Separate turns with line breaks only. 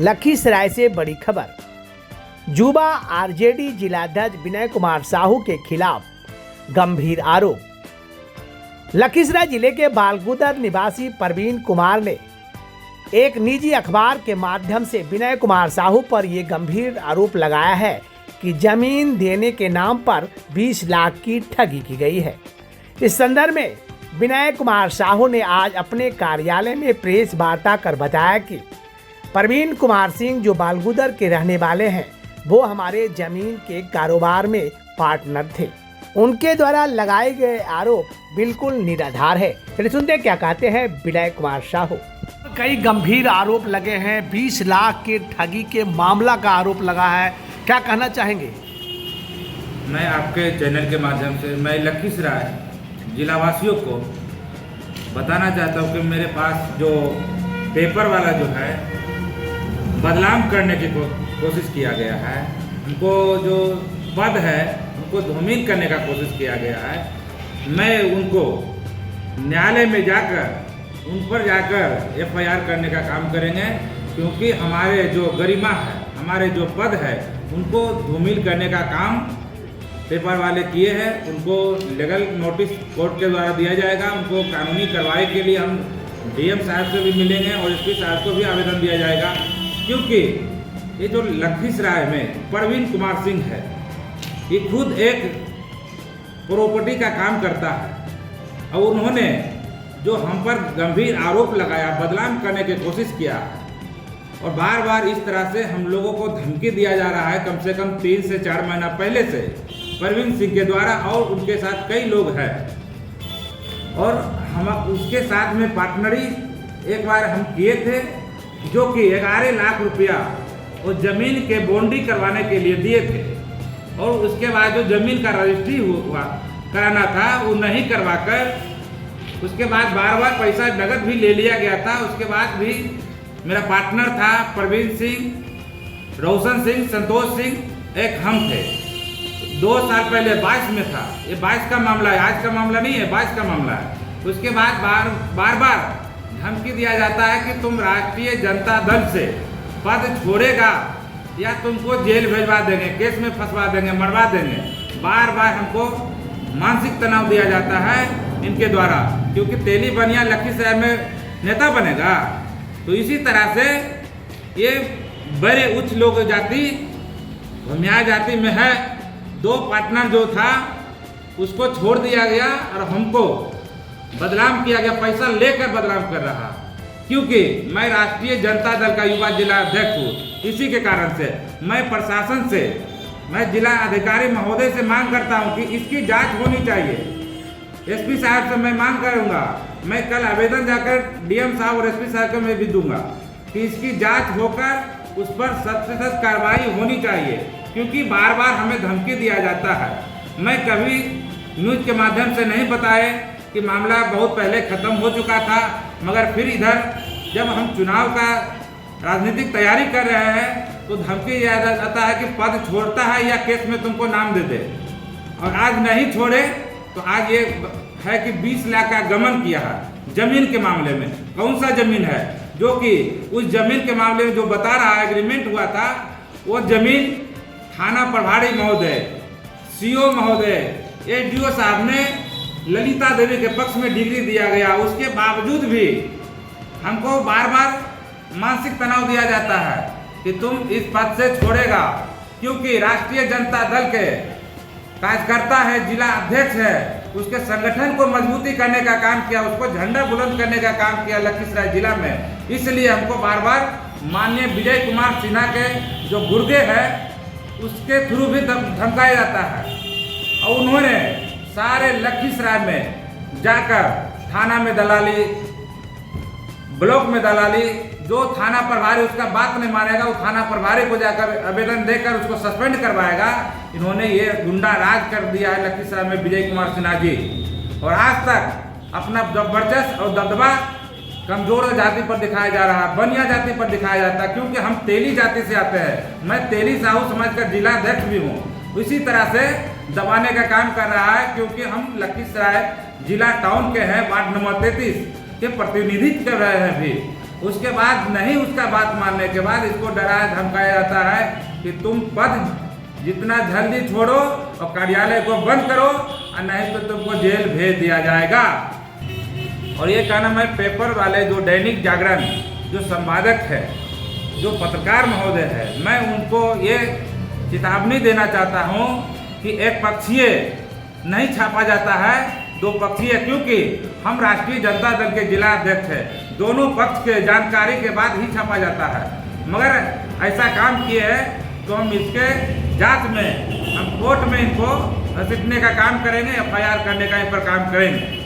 लखीसराय से बड़ी खबर। जुबा आरजेडी जिलाध्यक्ष विनय कुमार साहू के खिलाफ गंभीर आरोप। लखीसराय जिले के बालगुदर निवासी परवीन कुमार ने एक निजी अखबार के माध्यम से विनय कुमार साहू पर यह गंभीर आरोप लगाया है कि जमीन देने के नाम पर 20 लाख की ठगी की गई है। इस संदर्भ में विनय कुमार साहू ने आज अपने कार्यालय में प्रेस वार्ता कर बताया कि परवीन कुमार सिंह जो बालगुदर के रहने वाले हैं, वो हमारे जमीन के कारोबार में पार्टनर थे। उनके द्वारा लगाए गए आरोप बिल्कुल निराधार है। चलिए सुनते क्या कहते हैं विनय कुमार साहू। कई गंभीर आरोप लगे हैं, 20 लाख के ठगी के मामला का आरोप लगा है, क्या कहना चाहेंगे?
मैं आपके चैनल के माध्यम से मैं लखीसराय जिलावासियों को बताना चाहता हूँ कि मेरे पास जो पेपर वाला जो है बदनाम करने की कोशिश किया गया है, उनको जो पद है उनको धूमिल करने का कोशिश किया गया है। मैं उनको न्यायालय में जाकर उन पर जाकर एफआईआर करने का काम करेंगे, क्योंकि हमारे जो गरिमा है, हमारे जो पद है, उनको धूमिल करने का काम पेपर वाले किए हैं। उनको लीगल नोटिस कोर्ट के द्वारा दिया जाएगा। उनको कानूनी कार्रवाई के लिए हम डीएम साहब से भी मिलेंगे और एसपी साहब को भी आवेदन दिया जाएगा, क्योंकि ये जो लखीसराय में परवीन कुमार सिंह है, ये खुद एक प्रॉपर्टी का काम करता है और उन्होंने जो हम पर गंभीर आरोप लगाया, बदनाम करने की कोशिश किया और बार बार इस तरह से हम लोगों को धमकी दिया जा रहा है। कम से कम 3 से 4 महीना पहले से परवीन सिंह के द्वारा और उनके साथ कई लोग हैं और हम उसके साथ में पार्टनरी एक बार हम किए थे, जो कि 11 लाख रुपया और ज़मीन के बॉन्डी करवाने के लिए दिए थे और उसके बाद जो ज़मीन का रजिस्ट्री हुआ कराना था वो नहीं करवाकर उसके बाद बार बार पैसा नगद भी ले लिया गया था। उसके बाद भी मेरा पार्टनर था परवीन सिंह, रोशन सिंह, संतोष सिंह, एक हम थे। 2 साल पहले 22 में था, ये 22 का मामला है, आज का मामला नहीं है, 22 का मामला है। उसके बाद बार बार धमकी दिया जाता है कि तुम राष्ट्रीय जनता दल से पद छोड़ेगा या तुमको जेल भेजवा देंगे, केस में फंसवा देंगे, मरवा देंगे। बार बार हमको मानसिक तनाव दिया जाता है इनके द्वारा, क्योंकि तेली बनिया लखीसराय में नेता बनेगा। तो इसी तरह से ये बड़े उच्च लोग जाति भूमिया जाति में है। 2 पार्टनर जो था उसको छोड़ दिया गया और हमको बदनाम किया गया, पैसा लेकर बदनाम कर रहा, क्योंकि मैं राष्ट्रीय जनता दल का युवा जिला अध्यक्ष हूँ। इसी के कारण से मैं प्रशासन से, मैं जिला अधिकारी महोदय से मांग करता हूँ कि इसकी जांच होनी चाहिए। एसपी साहब से मैं मांग करूँगा, मैं कल आवेदन जाकर डीएम साहब और एसपी साहब को मैं भी दूंगा कि इसकी जांच होकर उस पर सख्त से सख्त कार्रवाई होनी चाहिए, क्योंकि बार बार हमें धमकी दिया जाता है। मैं कभी न्यूज़ के माध्यम से नहीं बताए कि मामला बहुत पहले ख़त्म हो चुका था, मगर फिर इधर जब हम चुनाव का राजनीतिक तैयारी कर रहे हैं तो धमकी दिया जाता है कि पद छोड़ता है या केस में तुमको नाम दे दे। और आज नहीं छोड़े तो आज ये है कि 20 लाख का गमन किया है जमीन के मामले में। कौन सा जमीन है? जो कि उस जमीन के मामले में जो बता रहा है एग्रीमेंट हुआ था, वो जमीन थाना प्रभारी महोदय, सीओ महोदय, एडीओ साहब ने ललिता देवी के पक्ष में डिग्री दिया गया। उसके बावजूद भी हमको बार बार मानसिक तनाव दिया जाता है कि तुम इस पद से छोड़ेगा, क्योंकि राष्ट्रीय जनता दल के कार्यकर्ता है, जिला अध्यक्ष है, उसके संगठन को मजबूती करने का काम किया, उसको झंडा बुलंद करने का काम किया लखीसराय जिला में। इसलिए हमको बार बार माननीय विजय कुमार सिन्हा के जो गुर्गे है उसके थ्रू भी धमकाया जाता है और उन्होंने सारे लखीसराय में जाकर थाना में दलाली, ब्लॉक में दलाली, जो थाना प्रभारी उसका बात नहीं मानेगा वो थाना प्रभारी को जाकर आवेदन देकर उसको सस्पेंड करवाएगा। इन्होंने ये गुंडा राज कर दिया है लखीसराय में विजय कुमार सिन्हा जी, और आज तक अपना वर्चस्व और दबदबा कमजोर जाति पर दिखाया जा रहा है, बनिया जाति पर दिखाया जाता है, क्योंकि हम तेली जाति से आते हैं। मैं तेली साहू समाज का जिला अध्यक्ष भी हूँ। इसी तरह से दबाने का काम कर रहा है, क्योंकि हम लखीसराय जिला टाउन के हैं, वार्ड नंबर 33 के प्रतिनिधित्व कर रहे हैं भी। उसके बाद नहीं, उसका बात मानने के बाद इसको डराया धमकाया जाता है कि तुम पद जितना जल्दी छोड़ो और कार्यालय को बंद करो और नहीं तो तुमको जेल भेज दिया जाएगा। और ये क्या नाम है, पेपर वाले जो दैनिक जागरण जो संपादक है, जो पत्रकार महोदय है, मैं उनको ये चेतावनी देना चाहता हूँ कि एक पक्षीय नहीं छापा जाता है, दो पक्षीय, क्योंकि हम राष्ट्रीय जनता दल के जिला अध्यक्ष हैं, दोनों पक्ष के जानकारी के बाद ही छापा जाता है। मगर ऐसा काम किए हैं तो हम इसके जांच में, हम कोर्ट में इनको घसीटने का काम करेंगे, FIR करने का इन पर काम करेंगे।